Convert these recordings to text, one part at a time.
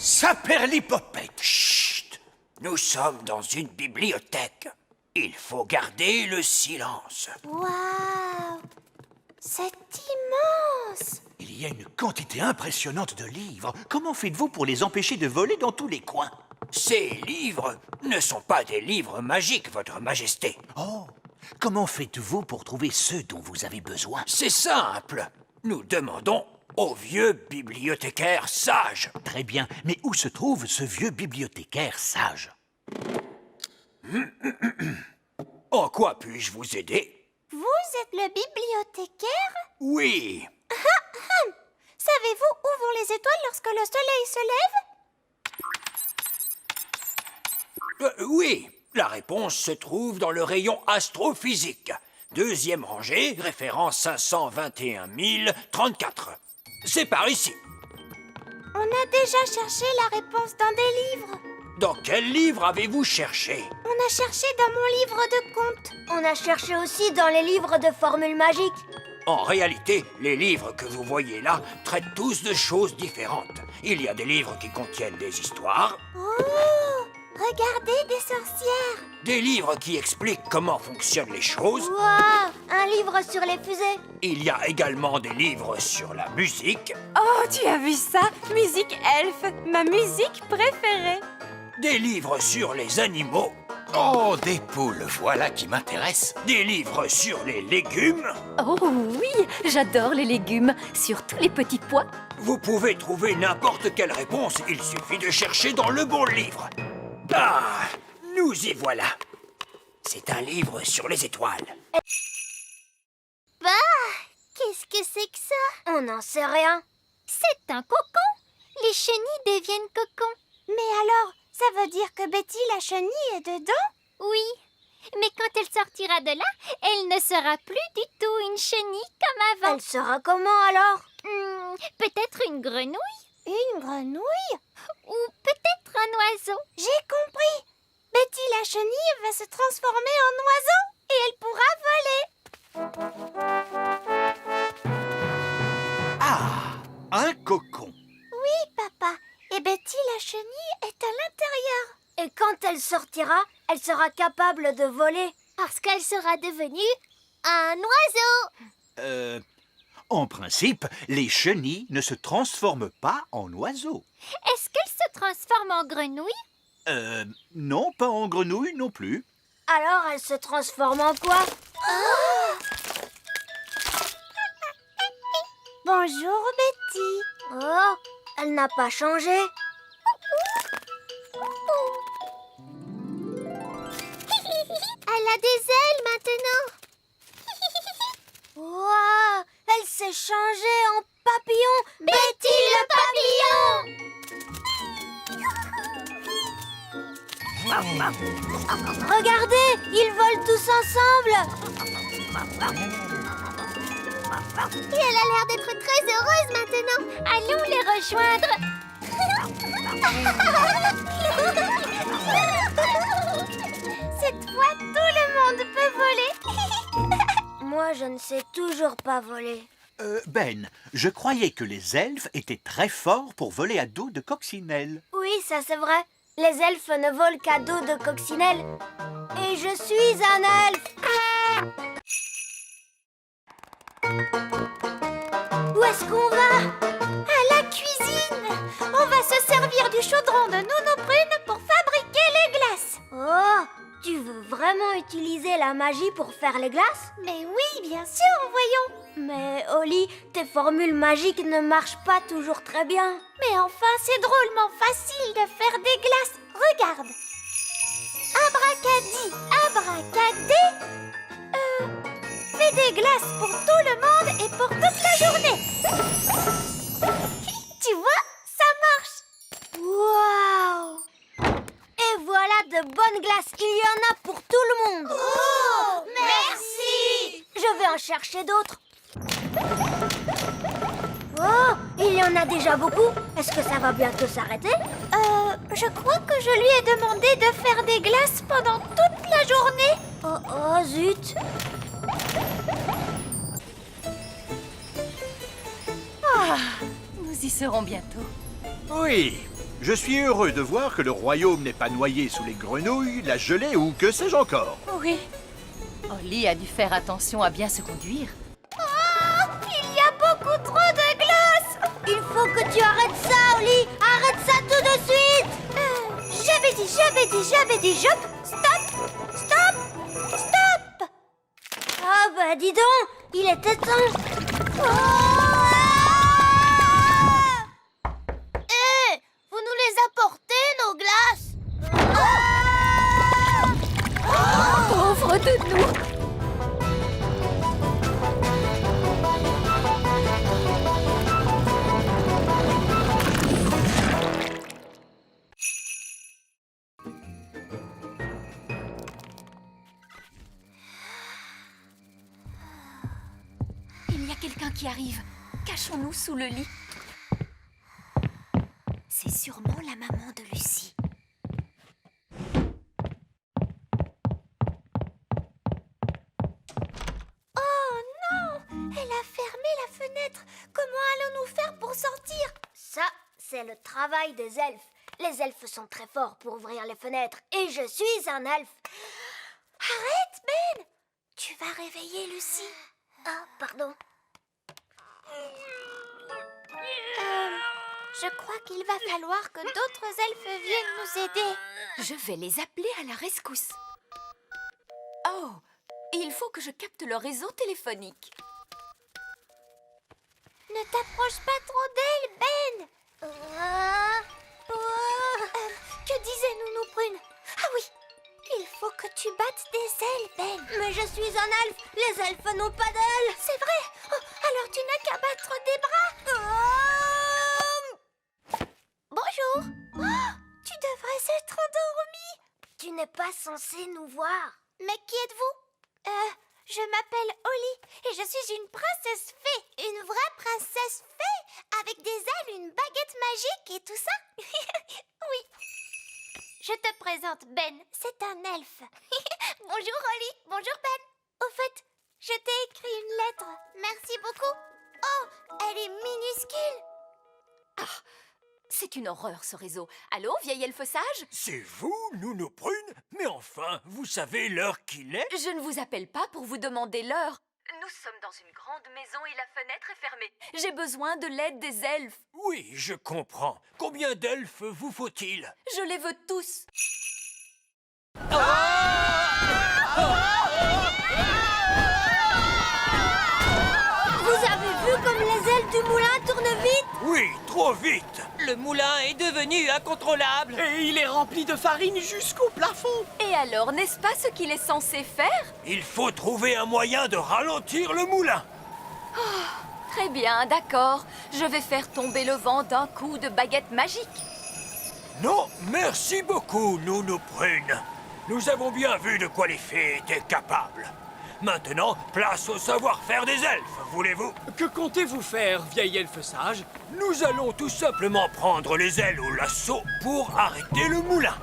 Saperlipopette! Chut! Nous sommes dans une bibliothèque. Il faut garder le silence. Waouh! C'est immense! Il y a une quantité impressionnante de livres. Comment faites-vous pour les empêcher de voler dans tous les coins? Ces livres ne sont pas des livres magiques, Votre Majesté. Oh! Comment faites-vous pour trouver ceux dont vous avez besoin? C'est simple. Nous demandons au vieux bibliothécaire sage. Très bien, mais où se trouve ce vieux bibliothécaire sage? En quoi puis-je vous aider? Vous êtes le bibliothécaire? Oui. Savez-vous où vont les étoiles lorsque le soleil se lève? Oui, la réponse se trouve dans le rayon astrophysique. Deuxième rangée, référence 521 034. C'est par ici. On a déjà cherché la réponse dans des livres. Dans quel livre avez-vous cherché? On a cherché dans mon livre de contes. On a cherché aussi dans les livres de formules magiques. En réalité, les livres que vous voyez là traitent tous de choses différentes. Il y a des livres qui contiennent des histoires, Oh! Regardez, des sorcières! des livres qui expliquent comment fonctionnent les choses. Waouh! Un livre sur les fusées. Il y a également des livres sur la musique, Oh, tu as vu ça? Musique elfe, ma musique préférée. des livres sur les animaux, Oh, des poules, voilà qui m'intéresse. des livres sur les légumes. Oh oui, j'adore les légumes, surtout les petits pois. Vous pouvez trouver n'importe quelle réponse, il suffit de chercher dans le bon livre. Ah, nous y voilà. C'est un livre sur les étoiles. Qu'est-ce que c'est que ça? On n'en sait rien. C'est un cocon! Les chenilles deviennent cocons. Mais alors, ça veut dire que Betty la chenille est dedans? Oui, mais quand elle sortira de là, elle ne sera plus du tout une chenille comme avant. Elle sera comment alors? Peut-être une grenouille? Une grenouille? Ou peut-être un oiseau? J'ai compris! Betty la chenille va se transformer en oiseau et elle pourra voler. Ah, un cocon. Oui, papa. Et Betty la chenille est à l'intérieur. Et quand elle sortira, elle sera capable de voler. Parce qu'elle sera devenue un oiseau. En principe, les chenilles ne se transforment pas en oiseaux. Est-ce qu'elle se transforme en grenouille? Non, pas en grenouille non plus. Alors elle se transforme en quoi? Bonjour, Betty. Oh, elle n'a pas changé. Elle a des ailes maintenant. Waouh, elle s'est changée en papillon. Betty le papillon. Regardez, ils volent tous ensemble. Et elle a l'air d'être très heureuse maintenant. Allons les rejoindre. Cette fois, tout le monde peut voler. Moi, je ne sais toujours pas voler. Ben, je croyais que les elfes étaient très forts pour voler à dos de coccinelle. Oui, ça c'est vrai. Les elfes ne volent qu'à dos de coccinelle. Et je suis un elfe. Où est-ce qu'on va? À la cuisine. On va se servir du chaudron de Nounou Prune pour fabriquer les glaces. Oh, tu veux vraiment utiliser la magie pour faire les glaces? Mais oui, bien sûr, voyons. Mais Oli, tes formules magiques ne marchent pas toujours très bien. Mais enfin, c'est drôlement facile de faire des glaces. Regarde. Abracadi, abracadé. Fais des glaces pour tout le monde et pour toute la journée. Tu vois, ça marche. Waouh! Et voilà de bonnes glaces. Il y en a pour tout le monde. Oh, merci. Je vais en chercher d'autres. Oh, il y en a déjà beaucoup. Est-ce que ça va bientôt s'arrêter? Je crois que je lui ai demandé de faire des glaces pendant toute la journée. Oh, zut. Nous y serons bientôt. Oui, Je suis heureux de voir que le royaume n'est pas noyé sous les grenouilles, la gelée ou que sais-je encore. Oui. Oli a dû faire attention à bien se conduire. Il y a beaucoup trop de glace. Il faut que tu arrêtes ça, Oli. Arrête ça tout de suite. J'avais dit, stop. Ah bah dis donc, il était temps. Hé, vous nous les apportez, nos glaces? Pauvre de nous! Il y a quelqu'un qui arrive. Cachons-nous sous le lit. C'est sûrement la maman de Lucie. Oh non! Elle a fermé la fenêtre. Comment allons-nous faire pour sortir? Ça, c'est le travail des elfes. Les elfes sont très forts pour ouvrir les fenêtres. Et je suis un elfe. Arrête, Ben! Tu vas réveiller Lucie. Ah, pardon. Je crois qu'il va falloir que d'autres elfes viennent nous aider. Je vais les appeler à la rescousse. Oh, il faut que je capte leur réseau téléphonique. Ne t'approche pas trop d'elle, Ben. Que disait Nounou Prune? Ah oui, il faut que tu battes des ailes, Ben. Mais je suis un elfe. Les elfes n'ont pas d'ailes. C'est vrai. Oh, alors tu n'as qu'à battre des bras. Bonjour. Oh, tu devrais être endormie. Tu n'es pas censé nous voir. Mais qui êtes-vous? Je m'appelle Oli et je suis une princesse fée. Une vraie princesse fée avec des ailes, une baguette magique et tout ça. Oui. Je te présente Ben, c'est un elfe. Bonjour Oli, bonjour Ben. Au fait, je t'ai écrit une lettre. Merci beaucoup. Oh, elle est minuscule. C'est une horreur, ce réseau. Allô, vieil elfe sage? C'est vous, Nounou Prune? Mais enfin, vous savez l'heure qu'il est? Je ne vous appelle pas pour vous demander l'heure. Nous sommes dans une grande maison et la fenêtre est fermée. J'ai besoin de l'aide des elfes. Oui, je comprends. Combien d'elfes vous faut-il? Je les veux tous. Vous avez vu comme les ailes du moulin tournent vite? Oui, trop vite. Le moulin est devenu incontrôlable. Et il est rempli de farine jusqu'au plafond. Et alors, n'est-ce pas ce qu'il est censé faire? Il faut trouver un moyen de ralentir le moulin. Très bien, d'accord. Je vais faire tomber le vent d'un coup de baguette magique. Non, merci beaucoup, Nounou Prune. Nous avons bien vu de quoi les fées étaient capables. Maintenant, place au savoir-faire des elfes, voulez-vous? Que comptez-vous faire, vieil elfe sage? Nous allons tout simplement prendre les ailes au lasso pour arrêter le moulin.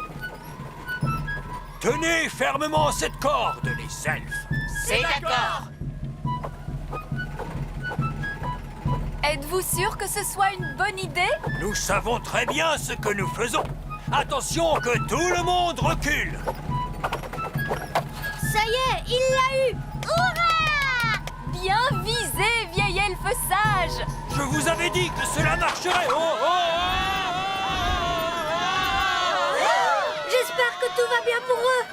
Tenez fermement cette corde, les elfes. C'est d'accord. Êtes-vous sûr que ce soit une bonne idée? Nous savons très bien ce que nous faisons. Attention que tout le monde recule. Ça y est, il l'a eu. Bien visé, vieil elfe sage! Je vous avais dit que cela marcherait. J'espère que tout va bien pour eux.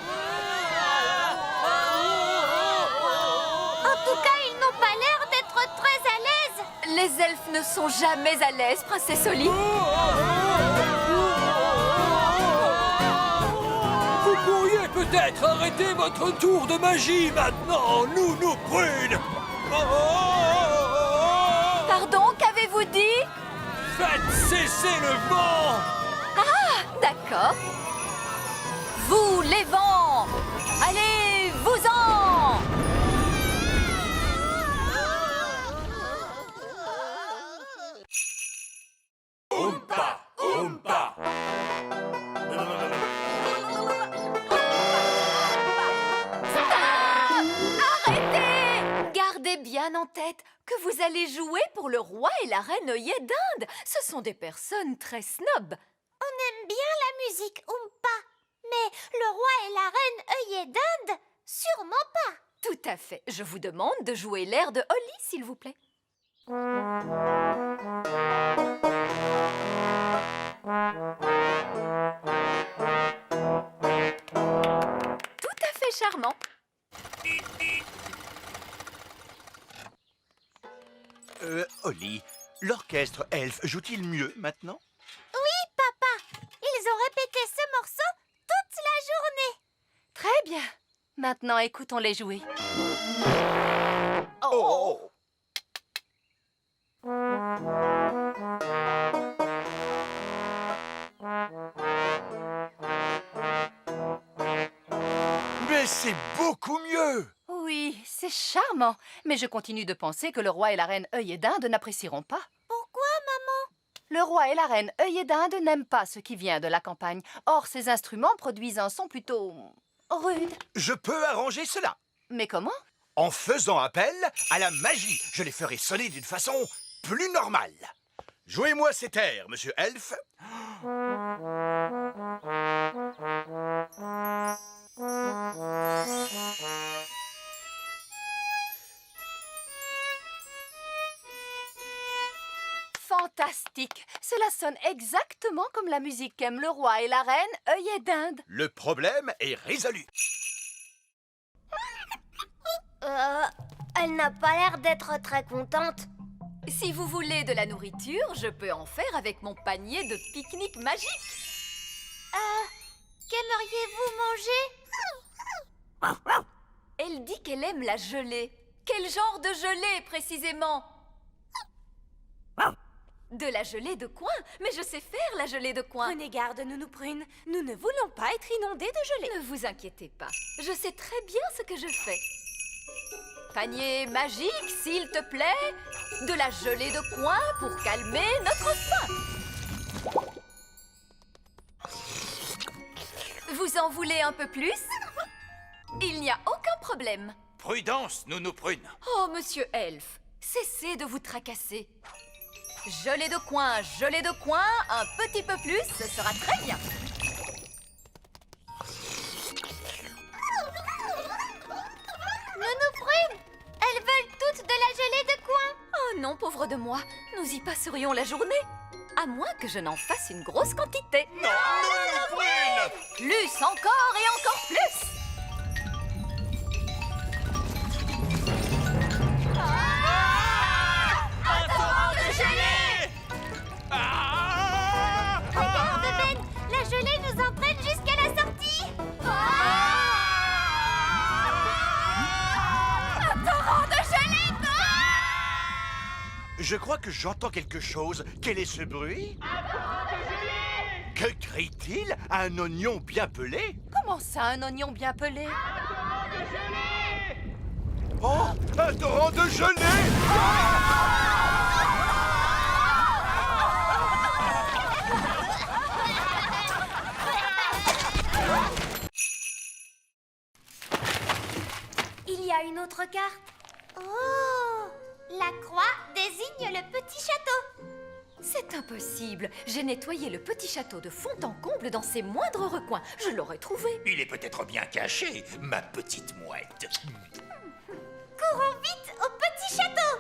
En tout cas, ils n'ont pas l'air d'être très à l'aise. Les elfes ne sont jamais à l'aise, princesse Oli. Vous pourriez peut-être arrêter votre tour de magie maintenant, Nounou Prune. Pardon, qu'avez-vous dit? Faites cesser le vent. D'accord. Vous, les vents! Allez, vous-en! Oompa, oompa. Arrêtez! Gardez bien en tête que vous allez jouer pour le roi et la reine œillet d'Inde. Ce sont des personnes très snobs. On aime bien la musique Oompa, mais le roi et la reine œillet d'Inde, sûrement pas. Tout à fait. Je vous demande de jouer l'air de Holly, s'il vous plaît. Tout à fait charmant. Holly, l'orchestre elfe joue-t-il mieux maintenant? Oui, papa, ils ont répété ce morceau toute la journée. Très bien. Maintenant, écoutons-les jouer. Oh! Mais c'est beaucoup mieux! Oui, c'est charmant. Mais je continue de penser que le roi et la reine œillet d'Inde n'apprécieront pas. Pourquoi, maman? Le roi et la reine œillet d'Inde n'aiment pas ce qui vient de la campagne. Or, ces instruments produisent un son plutôt rude. Je peux arranger cela Mais comment? en faisant appel à la magie. Je les ferai sonner d'une façon plus normale. Jouez-moi cet air, monsieur Elfe. Fantastique! Cela sonne exactement comme la musique qu'aiment le roi et la reine œillet d'Inde. Le problème est résolu. Elle n'a pas l'air d'être très contente. Si vous voulez de la nourriture, je peux en faire avec mon panier de pique-nique magique. Qu'aimeriez-vous manger? Elle dit qu'elle aime la gelée. Quel genre de gelée, précisément? De la gelée de coin? Mais je sais faire la gelée de coin. Prenez garde, Nounou Prune. Nous ne voulons pas être inondés de gelée. Ne vous inquiétez pas. Je sais très bien ce que je fais. Panier magique, s'il te plaît. De la gelée de coin pour calmer notre faim. Vous en voulez un peu plus? Il n'y a aucun problème. Prudence, Nounou Prune. Oh, monsieur Elfe, cessez de vous tracasser. Gelée de coin, un petit peu plus, ce sera très bien. Nounou Prune, elles veulent toutes de la gelée de coin. Oh non, pauvre de moi, nous y passerions la journée. À moins que je n'en fasse une grosse quantité. Non, Nounou Prune! Plus encore et encore plus. Regarde, Ben, la gelée nous entraîne jusqu'à la sortie. Un torrent de gelée. Je crois que j'entends quelque chose. Quel est ce bruit? Que crie-t-il? Un oignon bien pelé? Comment ça, un oignon bien pelé? Oh! Un torrent de gelée! Il y a une autre carte. Oh, la croix désigne le petit château. C'est impossible. J'ai nettoyé le petit château de fond en comble dans ses moindres recoins. Je l'aurais trouvé. Il est peut-être bien caché, ma petite mouette. Courons vite au petit château.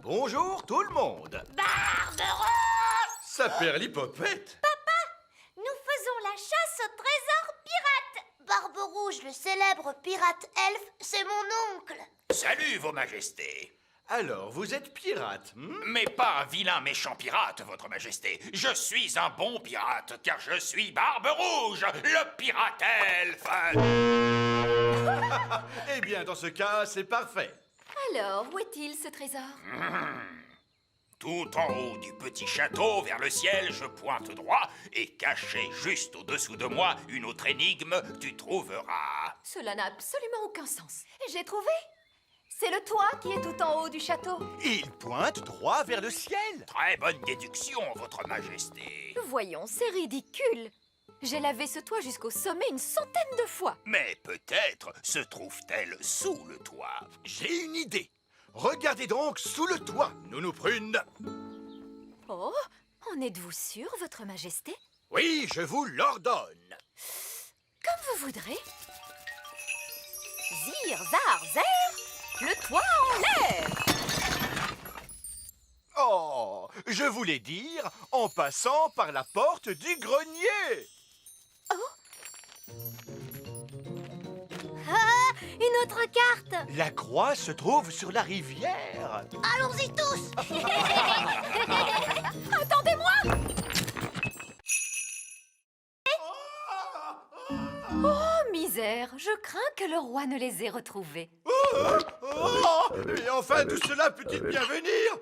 Bonjour tout le monde! Barberouge! Saperlipopette! Nous faisons la chasse au trésor pirate. Barberouge, le célèbre pirate elfe, c'est mon oncle. Salut, vos majestés. Alors, vous êtes pirate, Mais pas un vilain méchant pirate, votre majesté. Je suis un bon pirate, car je suis Barberouge, le pirate elfe. Eh bien, dans ce cas, c'est parfait. Alors, où est-il ce trésor? Tout en haut du petit château, vers le ciel, je pointe droit, et caché juste au-dessous de moi, une autre énigme, tu trouveras. Cela n'a absolument aucun sens. J'ai trouvé. C'est le toit qui est tout en haut du château. Il pointe droit vers le ciel. Très bonne déduction, votre majesté. Voyons, c'est ridicule. J'ai lavé ce toit jusqu'au sommet une centaine de fois. Mais peut-être se trouve-t-elle sous le toit. J'ai une idée. Regardez donc sous le toit, Nounou Prune. Oh, en êtes-vous sûr, Votre Majesté? Oui, je vous l'ordonne. Comme vous voudrez. Zir, zar, zer, le toit en l'air. Oh, je voulais dire en passant par la porte du grenier. Ah, une autre carte. La croix se trouve sur la rivière. Allons-y tous. Attendez-moi! Oh, misère, je crains que le roi ne les ait retrouvés. Oh, et enfin, tout cela peut-il bien venir?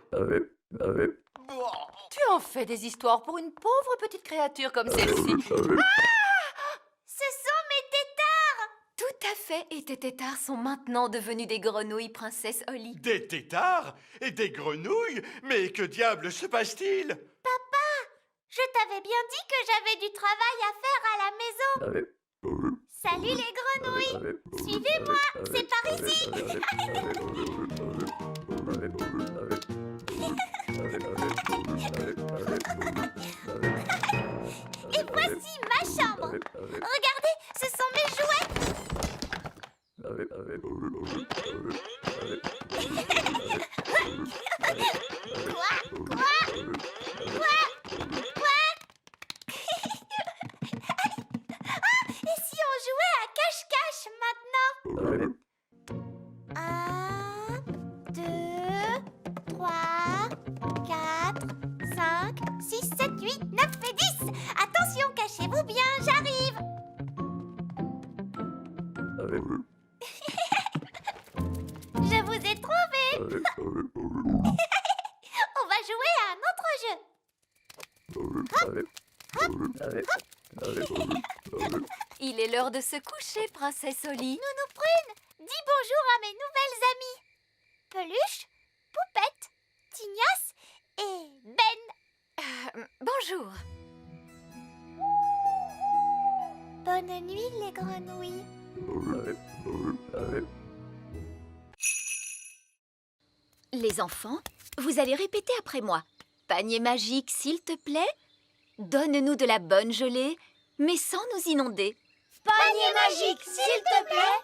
Tu en fais des histoires pour une pauvre petite créature comme celle-ci. Ce sont mes tétards. Tout à fait, et tes tétards sont maintenant devenus des grenouilles, princesse Holly. Des tétards et des grenouilles? Mais que diable se passe-t-il? Je t'avais bien dit que j'avais du travail à faire à la maison. Salut les grenouilles. Suivez-moi, c'est par ici. Et voici ma chambre. Regardez, ce sont mes jouets. Et si on jouait à cache-cache maintenant? 1, 2, 3, 4, 5, 6, 7, 8, 9 et 10. Attention, cachez-vous bien, j'arrive. Je vous ai trouvé. On va jouer à un autre jeu. Il est l'heure de se coucher, princesse Holly. Nounou Prune, dis bonjour à mes nouvelles amies. Peluche, Poupette, Tignasse et Ben. Bonjour. Bonne nuit les grenouilles. Les enfants, vous allez répéter après moi. Panier magique, s'il te plaît. Donne-nous de la bonne gelée, mais sans nous inonder. Panier magique, s'il te plaît.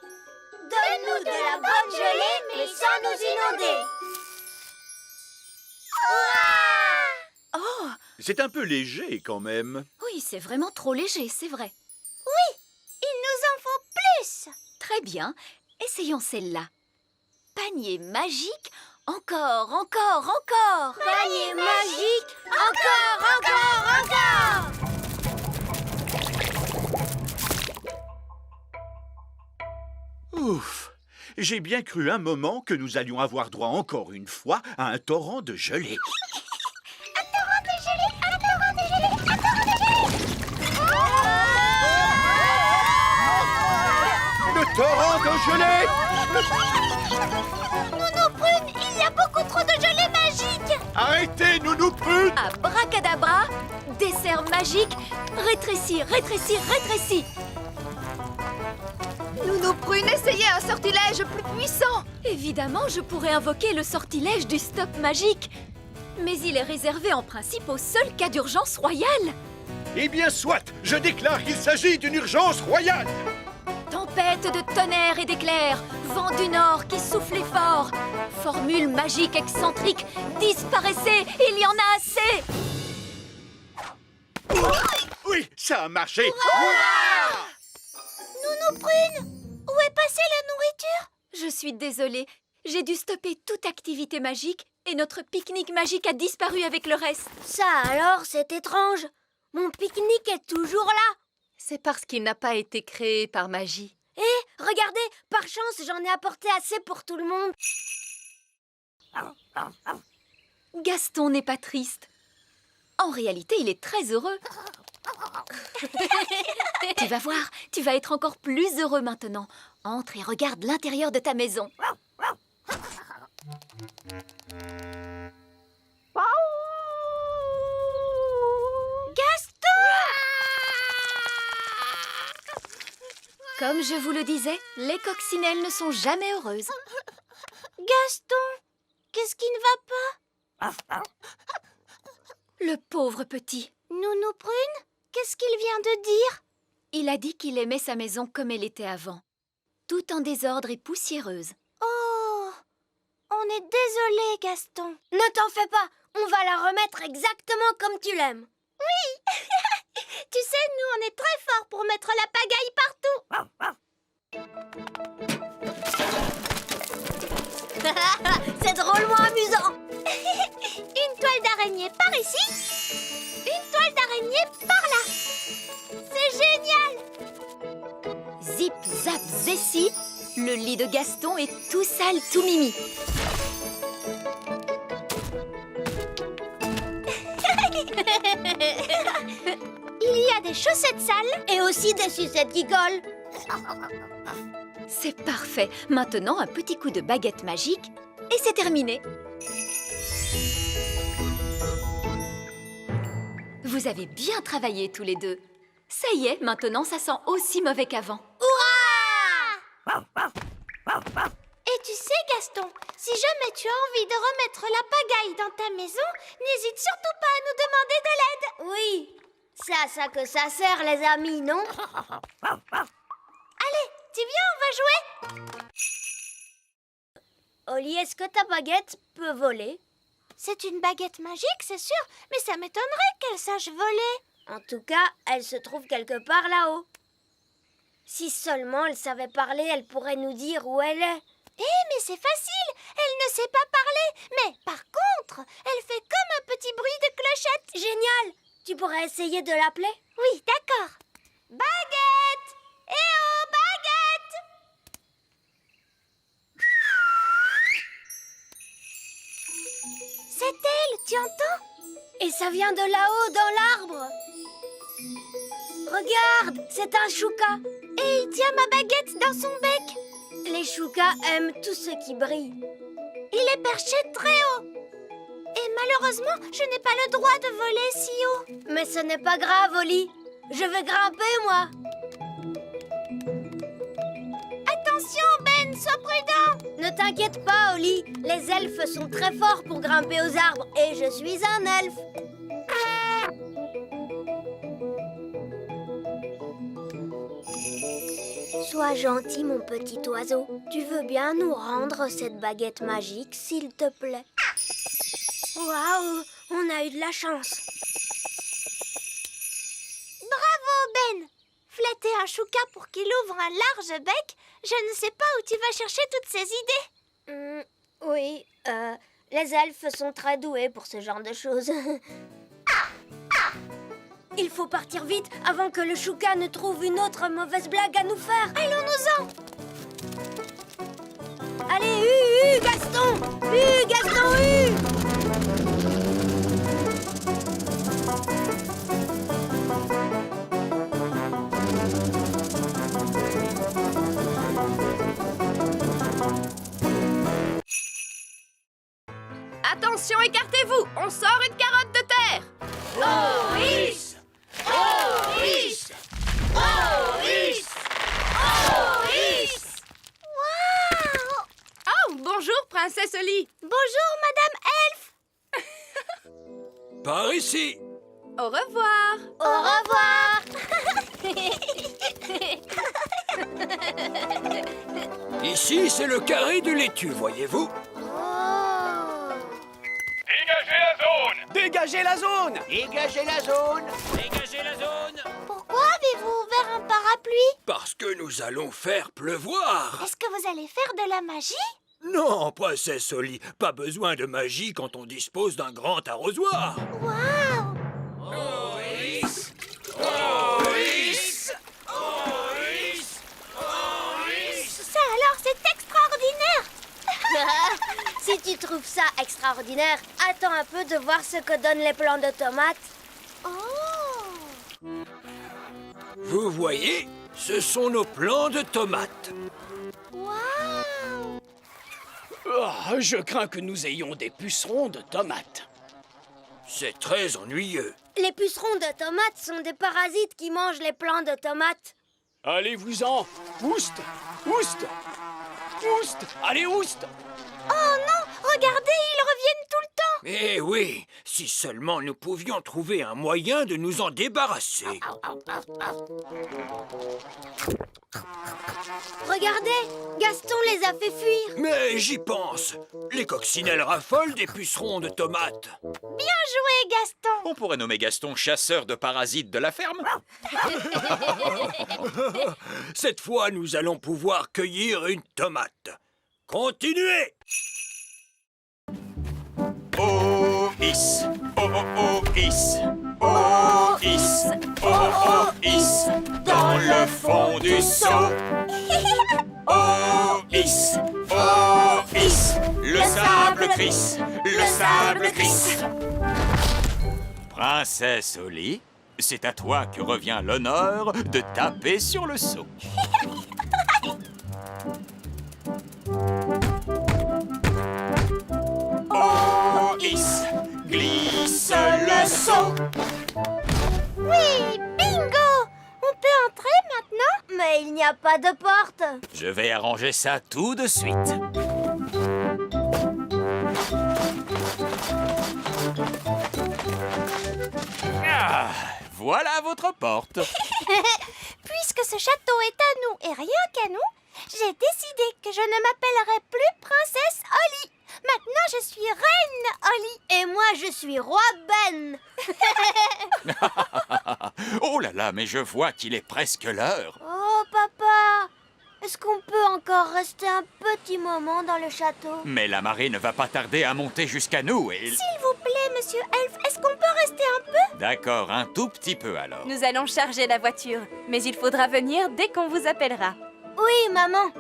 Donne-nous de la bonne gelée, mais sans nous inonder. Oh, C'est un peu léger quand même. oui, c'est vraiment trop léger, c'est vrai. Il nous en faut plus. Très bien, essayons celle-là. Panier magique, encore, encore, encore. Panier magique, encore, encore, encore. Ouf! J'ai bien cru un moment que nous allions avoir droit encore une fois à un torrent de gelée. Le torrent de gelée! Nounou Prune, il y a beaucoup trop de gelée magique. Arrêtez, Nounou Prune! Abracadabra, dessert magique, rétrécis, rétrécis, rétrécis. Nounou Prune, essayez un sortilège plus puissant. Évidemment, je pourrais invoquer le sortilège du stop magique. Mais il est réservé en principe au seul cas d'urgence royale. Eh bien, soit! Je déclare qu'il s'agit d'une urgence royale! Tempête de tonnerre et d'éclairs, vent du nord qui soufflait fort. Formule magique excentrique, disparaissez, il y en a assez. Oui, ça a marché! Nounou Prune, où est passée la nourriture? Je suis désolée, j'ai dû stopper toute activité magique et notre pique-nique magique a disparu avec le reste. Ça alors, c'est étrange. Mon pique-nique est toujours là. C'est parce qu'il n'a pas été créé par magie. Eh, regardez, par chance, j'en ai apporté assez pour tout le monde. Gaston n'est pas triste. En réalité, il est très heureux. Tu vas voir, tu vas être encore plus heureux maintenant. Entre et regarde l'intérieur de ta maison. Comme je vous le disais, les coccinelles ne sont jamais heureuses. Gaston, qu'est-ce qui ne va pas? Le pauvre petit. Nounou Prune, qu'est-ce qu'il vient de dire? Il a dit qu'il aimait sa maison comme elle était avant. Tout en désordre et poussiéreuse. Oh, on est désolé, Gaston. Ne t'en fais pas, on va la remettre exactement comme tu l'aimes. Tu sais, nous, on est très forts pour mettre la pagaille partout. C'est drôlement amusant. Une toile d'araignée par ici, une toile d'araignée par là. C'est génial. Zip, zap, zessi, le lit de Gaston est tout sale, tout mimi. Il y a des chaussettes sales. Et aussi des sucettes qui collent. C'est parfait. Maintenant, un petit coup de baguette magique et c'est terminé. Vous avez bien travaillé tous les deux. Ça y est, maintenant ça sent aussi mauvais qu'avant. Et tu sais, Gaston, si jamais tu as envie de remettre la pagaille dans ta maison, n'hésite surtout pas à nous demander de l'aide. Oui, c'est à ça que ça sert, les amis, non? Allez, tu viens, on va jouer. Oli, est-ce que ta baguette peut voler? C'est une baguette magique, c'est sûr, mais ça m'étonnerait qu'elle sache voler. En tout cas, elle se trouve quelque part là-haut. Si seulement elle savait parler, elle pourrait nous dire où elle est. Mais c'est facile, elle ne sait pas parler. Mais par contre, elle fait comme un petit bruit de clochette. Génial! Tu pourrais essayer de l'appeler? Oui, d'accord. Baguette! Eh oh, baguette! C'est elle, tu entends? Et ça vient de là-haut, dans l'arbre. Regarde, c'est un chouka. Et il tient ma baguette dans son bec. Les choukas aiment tout ce qui brille. Il est perché très haut. Et malheureusement, je n'ai pas le droit de voler si haut. Mais ce n'est pas grave, Oli. Je vais grimper, moi. Attention, Ben, sois prudent. Ne t'inquiète pas, Oli. Les elfes sont très forts pour grimper aux arbres. Et je suis un elfe. Sois gentil, mon petit oiseau. Tu veux bien nous rendre cette baguette magique, s'il te plaît? Waouh, on a eu de la chance. Bravo, Ben. Flatter un chouka pour qu'il ouvre un large bec, je ne sais pas où tu vas chercher toutes ces idées. Oui, les elfes sont très doués pour ce genre de choses. Il faut partir vite avant que le chouka ne trouve une autre mauvaise blague à nous faire. Allons-nous-en. Allez, Gaston! Gaston, Attention, écartez-vous. On sort une carotte de terre. Maurice! Maurice! Maurice! Maurice! Oh, bonjour, princesse Oli. Bonjour, Madame Elfe. Par ici. Au revoir. Au revoir. Ici, c'est le carré de laitue, voyez-vous? Dégagez la zone! Dégagez la zone. Dégagez la zone! Pourquoi avez-vous ouvert un parapluie? Parce que nous allons faire pleuvoir. Est-ce que vous allez faire de la magie? Non, princesse Oli, pas besoin de magie quand on dispose d'un grand arrosoir. Waouh! Maurice! Maurice! Maurice! Maurice! Ça alors, c'est extraordinaire! Si tu trouves ça extraordinaire, attends un peu de voir ce que donnent les plants de tomates. Oh! Vous voyez, ce sont nos plants de tomates. Waouh! Oh, je crains que nous ayons des pucerons de tomates. C'est très ennuyeux. Les pucerons de tomates sont des parasites qui mangent les plants de tomates. Allez-vous-en! Ouste! Ouste! Ouste! Allez, ouste! Oh non! Regardez, ils reviennent tout le temps! Eh oui, si seulement nous pouvions trouver un moyen de nous en débarrasser. Regardez, Gaston les a fait fuir. Mais j'y pense. Les coccinelles raffolent des pucerons de tomates. Bien joué, Gaston. On pourrait nommer Gaston chasseur de parasites de la ferme. Cette fois, nous allons pouvoir cueillir une tomate. Continuez! Oh, is. Oh, oh, oh, is. Oh, is. Oh, oh, is. Dans le fond du seau. Oh, is. Oh, is. Le sable crisse. Le sable crisse. Princesse Oli, c'est à toi que revient l'honneur de taper sur le seau. Oh, is, glisse le seau. Oui, bingo. On peut entrer maintenant? Mais il n'y a pas de porte. Je vais arranger ça tout de suite. Ah, voilà votre porte. Puisque ce château est à nous et rien qu'à nous, j'ai décidé que je ne m'appellerai plus Princesse Oli. Maintenant, je suis Reine Oli. Et moi, je suis Roi Ben. Oh là là, mais je vois qu'il est presque l'heure. Oh, papa, est-ce qu'on peut encore rester un petit moment dans le château? Mais la marée ne va pas tarder à monter jusqu'à nous et... S'il vous plaît, Monsieur Elf, est-ce qu'on peut rester un peu? D'accord, un tout petit peu alors. Nous allons charger la voiture, mais il faudra venir dès qu'on vous appellera. Oui, maman.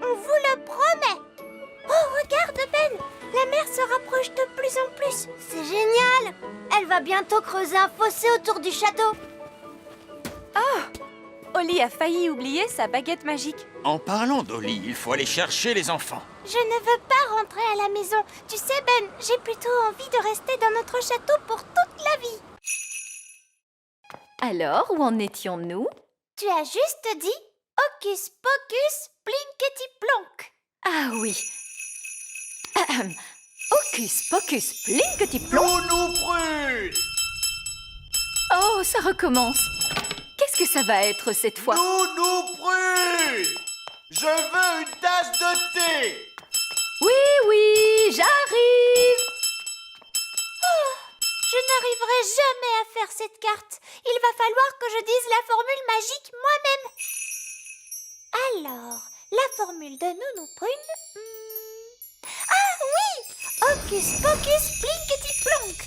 On vous le promet. Oh, regarde, Ben. La mer se rapproche de plus en plus. C'est génial. Elle va bientôt creuser un fossé autour du château. Oli a failli oublier sa baguette magique. En parlant d'Oli, il faut aller chercher les enfants. Je ne veux pas rentrer à la maison. Tu sais, Ben, j'ai plutôt envie de rester dans notre château pour toute la vie. Alors, où en étions-nous? Tu as juste dit Hocus Pocus Plinkety Plonk. Ah oui. Ahem. Hocus Pocus Plinkety Plonk. Nous prune. Oh, ça recommence. Qu'est-ce que ça va être cette fois? Nous prune. Je veux une tasse de thé. Oui, oui, j'arrive. Je n'arriverai jamais à faire cette carte. Il va falloir que je dise la formule magique moi-même. Alors, la formule de Nounou Prune... Ah oui! Hocus Pocus Plinkety Plonk.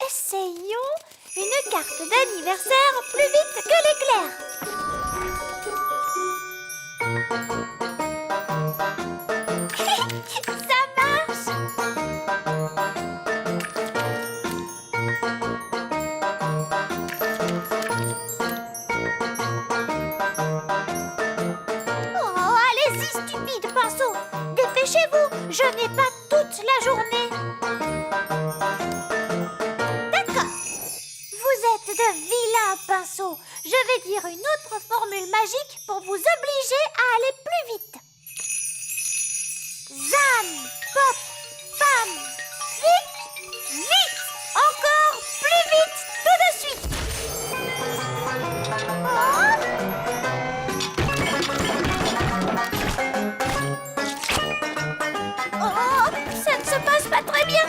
Essayons une carte d'anniversaire plus vite que l'éclair. Ça marche! Oh, allez-y, stupide pinceau! Dépêchez-vous, je n'ai pas toute la journée. D'accord. Vous êtes de vilains pinceaux. Je vais dire une autre formule magique pour vous obliger à aller plus vite. Zam, pop, pam, vite, vite, encore plus vite, tout de suite. Oh, ça ne se passe pas très bien.